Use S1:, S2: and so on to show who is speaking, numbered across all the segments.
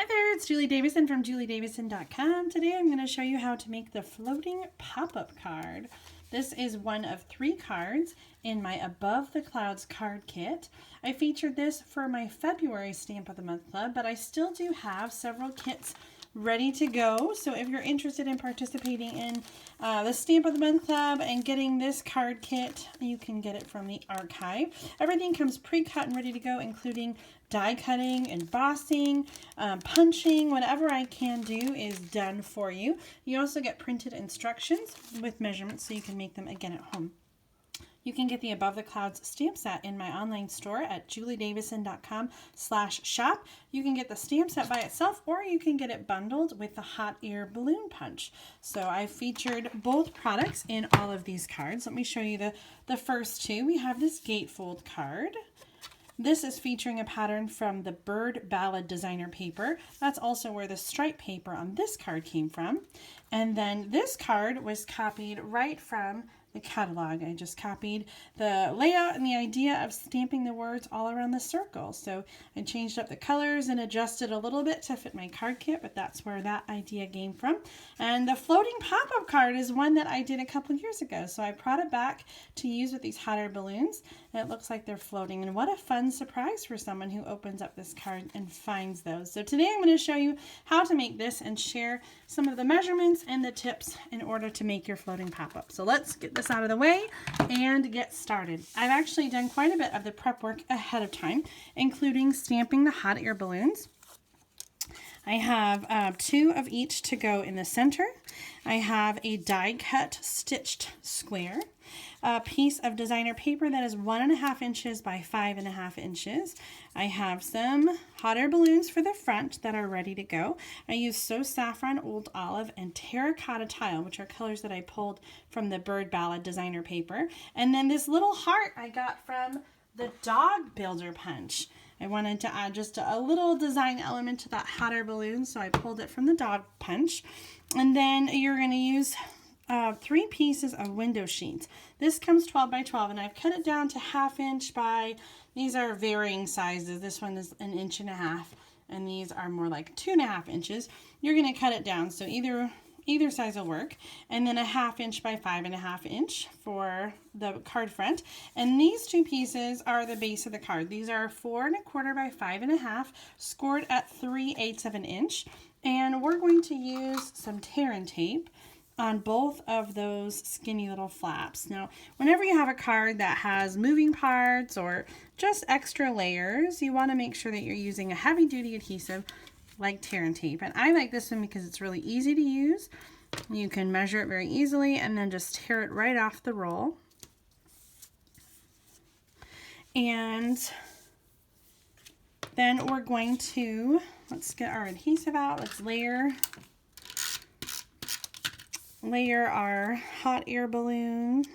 S1: there, it's Julie Davison from juliedavison.com. Today I'm going to show you how to make the floating pop-up card. This is one of 3 cards in my Above the Clouds card kit. I featured this for my February Stamp of the Month Club, but I still do have several kits ready to go. So if you're interested in participating in the Stamp of the Month Club and getting this card kit, you can get it from the archive. Everything comes pre-cut and ready to go, including die cutting, embossing, punching. Whatever I can do is done for you. You also get printed instructions with measurements so you can make them again at home. You can get the Above the Clouds stamp set in my online store at juliedavison.com/shop. You can get the stamp set by itself, or you can get it bundled with the hot air balloon punch. So I featured both products in all of these cards. Let me show you the first two. We have this gatefold card. This is featuring a pattern from the Bird Ballad designer paper. That's also where the stripe paper on this card came from. And then this card was copied right from the catalog. I just copied the layout and the idea of stamping the words all around the circle. So I changed up the colors and adjusted a little bit to fit my card kit, but that's where that idea came from. And the floating pop-up card is one that I did a couple years ago. So I brought it back to use with these hot air balloons. And it looks like they're floating. And what a fun surprise for someone who opens up this card and finds those. So today I'm going to show you how to make this and share some of the measurements and the tips in order to make your floating pop-up. So let's get this out of the way and get started. I've actually done quite a bit of the prep work ahead of time, including stamping the hot air balloons. I have 2 of each to go in the center. I have a die cut stitched square, a piece of designer paper that is 1.5 inches by 5.5 inches. I have some hot air balloons for the front that are ready to go. I use So Saffron, Old Olive, and Terracotta Tile, which are colors that I pulled from the Bird Ballad designer paper. And then this little heart I got from the Dog Builder Punch. I wanted to add just a little design element to that hot air balloon, so I pulled it from the Dog Punch. And then you're going to use 3 pieces of window sheets. This comes 12 by 12, and I've cut it down to 1/2 inch by, these are varying sizes. This one is 1.5 inches, and these are more like 2.5 inches. You're going to cut it down, so either size will work. And then 1/2 inch by 5.5 inch for the card front. And these 2 pieces are the base of the card. These are 4.25 by 5.5, scored at 3/8 of an inch. And we're going to use some tarun tape on both of those skinny little flaps. Now, whenever you have a card that has moving parts or just extra layers, you want to make sure that you're using a heavy-duty adhesive like tarun tape. And I like this one because it's really easy to use. You can measure it very easily and then just tear it right off the roll. And then we're going to, let's get our adhesive out. Let's layer our hot air balloon.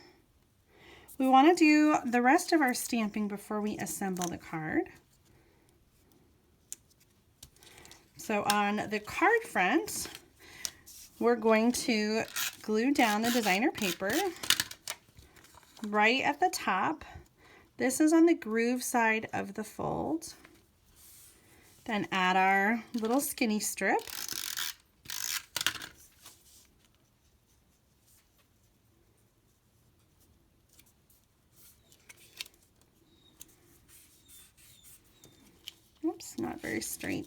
S1: We want to do the rest of our stamping before we assemble the card. So on the card front, we're going to glue down the designer paper right at the top. This is on the groove side of the fold. Then add our little skinny strip. Oops, not very straight.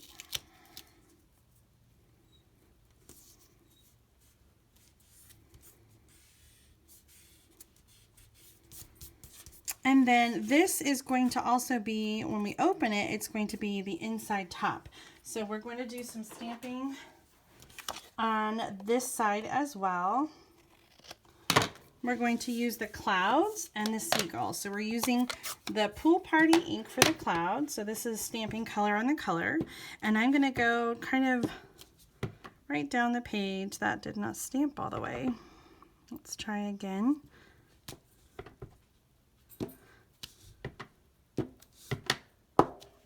S1: And then this is going to also be, when we open it, it's going to be the inside top. So we're going to do some stamping on this side as well. We're going to use the clouds and the seagulls. So we're using the Pool Party ink for the clouds. So this is stamping color on the color. And I'm going to go kind of right down the page. That did not stamp all the way. Let's try again.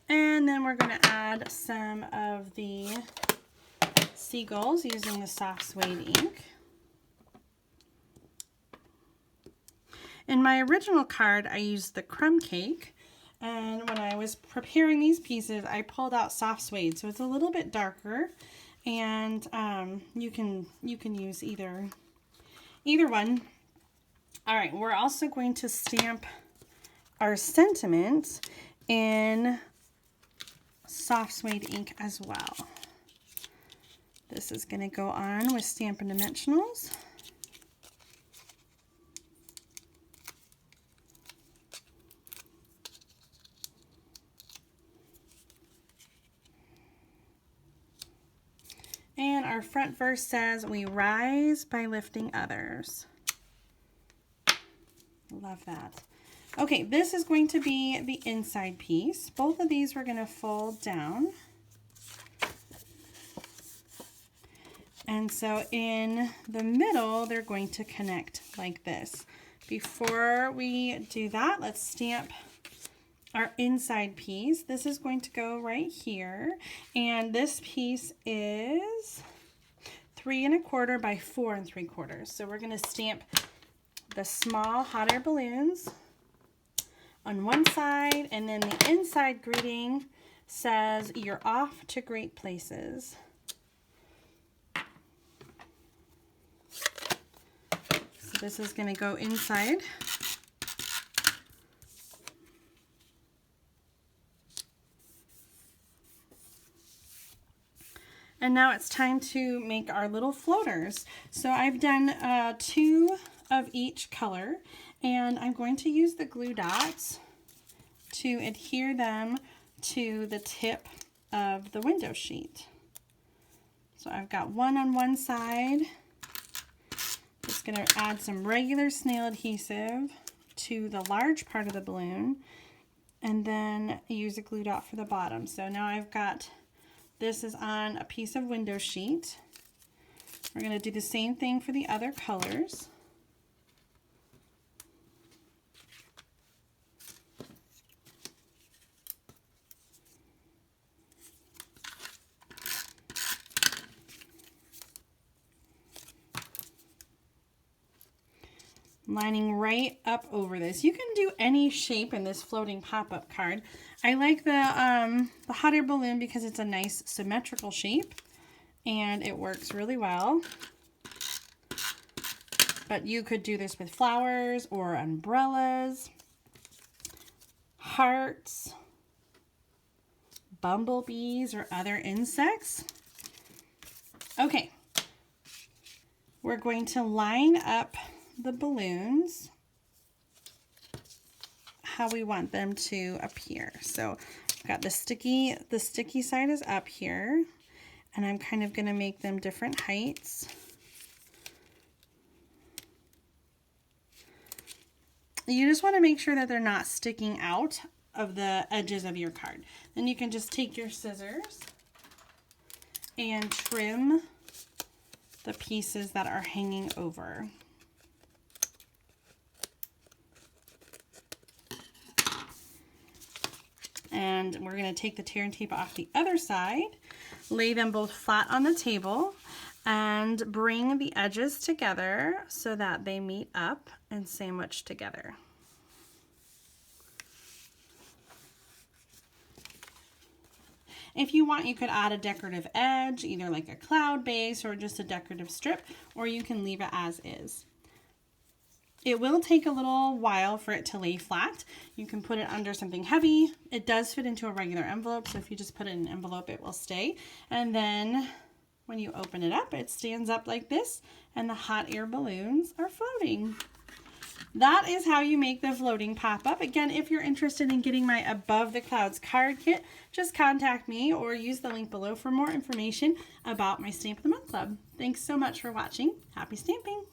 S1: And then we're going to add some of the seagulls using the soft suede ink. In my original card, I used the crumb cake, And when I was preparing these pieces, I pulled out soft suede, so it's a little bit darker. And you can use either one. All right, we're also going to stamp our sentiments in soft suede ink as well. This is going to go on with Stampin' Dimensionals. And our front verse says, "We rise by lifting others." Love that. Okay, this is going to be the inside piece. Both of these we're going to fold down. And so in the middle, they're going to connect like this. Before we do that, let's stamp our inside piece. This is going to go right here, and this piece is 3 1/4 by 4 3/4. So we're going to stamp the small hot air balloons on one side, and then the inside greeting says, "You're off to great places." So this is going to go inside. And now it's time to make our little floaters. So I've done 2 of each color, and I'm going to use the glue dots to adhere them to the tip of the window sheet. So I've got one on one side. Just going to add some regular snail adhesive to the large part of the balloon, and then use a glue dot for the bottom. So now I've got, this is on a piece of window sheet. We're going to do the same thing for the other colors. Lining right up over this. You can do any shape in this floating pop-up card. I like the hot air balloon because it's a nice symmetrical shape and it works really well. But you could do this with flowers or umbrellas, hearts, bumblebees, or other insects. Okay, we're going to line up the balloons how we want them to appear. So I've got the sticky side is up here, and I'm kind of going to make them different heights. You just want to make sure that they're not sticking out of the edges of your card. Then you can just take your scissors and trim the pieces that are hanging over. And we're going to take the tear and tape off the other side, lay them both flat on the table, and bring the edges together so that they meet up and sandwich together. If you want, you could add a decorative edge, either like a cloud base or just a decorative strip, or you can leave it as is. It will take a little while for it to lay flat. You can put it under something heavy. It does fit into a regular envelope, so if you just put it in an envelope, it will stay. And then when you open it up, it stands up like this, and the hot air balloons are floating. That is how you make the floating pop-up. Again, if you're interested in getting my Above the Clouds card kit, just contact me or use the link below for more information about my Stamp of the Month Club. Thanks so much for watching. Happy stamping!